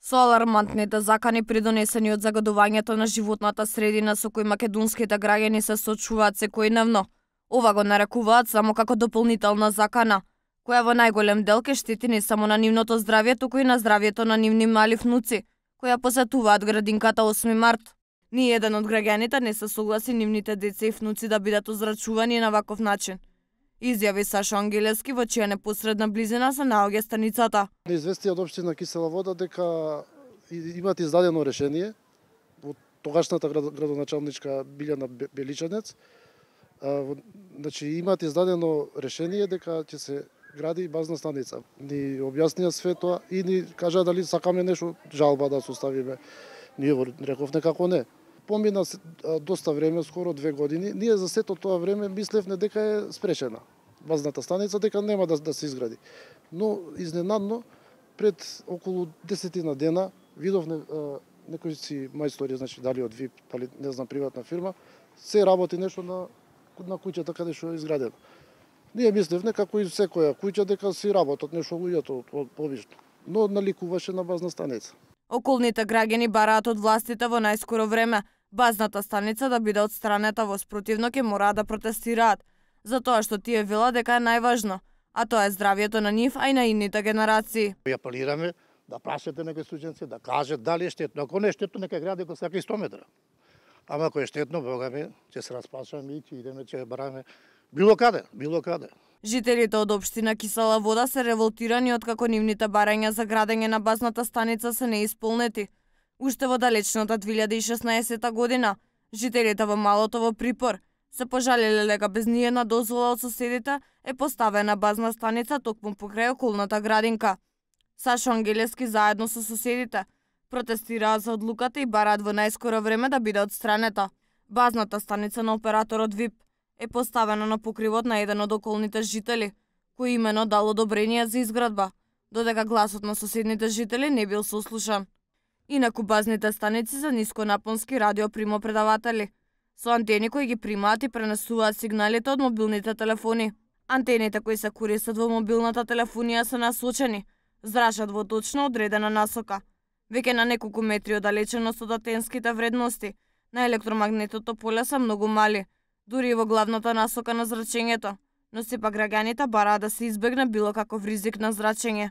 Со алармантните закани придонесени од загадувањето на животната средина со кои македонските граѓани се соочуваат секојдневно, ова го нарекуваат само како дополнителна закана, која во најголем дел ке штети не само на нивното здравје, туку и на здравјето на нивни мали внуци, која посетуваат градинката 8 март. Ни еден од граѓаните не се согласи нивните деца и внуци да бидат озрачувани на ваков начин. Изјави Сашо Ангелевски, во чија непосредна близина се наоѓа станицата. Извести од општина Кисела Вода дека имат издадено решение од тогашната градоначалничка Билјана Беличанец. Значи имат издадено решение дека ќе се гради базна станица. Ни објаснија све тоа и ни кажа дали сакаме нешто жалба да составиме. Ние рековме како не. Помина доста време, скоро 2 години, ние за сето тоа време мислевме дека е спрешена базната станица, дека нема да се изгради. Но изненадно пред околу 10 дена видовме некои си мајстори, значи дали од ВИП, дали не знам приватна фирма, се работи нешто на куќата каде што е изградено. Ние мислевме како и секоја куќа дека си работат нешто луѓето обично, но наликуваше на базна станица. Околните граѓани бараат од властите во најскоро време базната станица да биде отстранета, во спротивно ќе мораат да протестираат, затоа што тие велат дека е најважно, а тоа е здравјето на нив, а и на идните генерации. Ја апелираме да прашате некои студенти да кажат дали е штетно. Ако не е штетно, нека гради ако сака и 100 метра. Ама ако е штетно, бога ми, ќе се распашаме и ќе идеме, ќе бараме било каде, било каде. Жителите од општина Кисела Вода се револтирани откако нивните барања за градење на базната станица се неисполнети. Уште во далечната 2016 година, жителите во малото во припор се пожалеле дека без ниедна дозвола од соседите е поставена базна станица токму покрај околната градинка. Сашо Ангелевски заедно со соседите протестираат за одлуката и бараат во најскоро време да биде отстранета. Базната станица на операторот ВИП е поставена на покривот на еден од околните жители, кој имено дал одобрение за изградба, додека гласот на соседните жители не бил сослушан. Инаку базните станици се нисконапонски радиопримопредаватели, со антени кои ги примаат и пренесуваат сигналите од мобилните телефони. Антените кои се користат во мобилната телефонија се насочени, зрашат во точно одредена насока. Веќе на неколку метри оддалеченост од антенските вредности на електромагнетното поле се многу мали, дури и во главната насока на зрачењето, но сепак граѓаните бараат да се избегне било каков ризик на зрачење.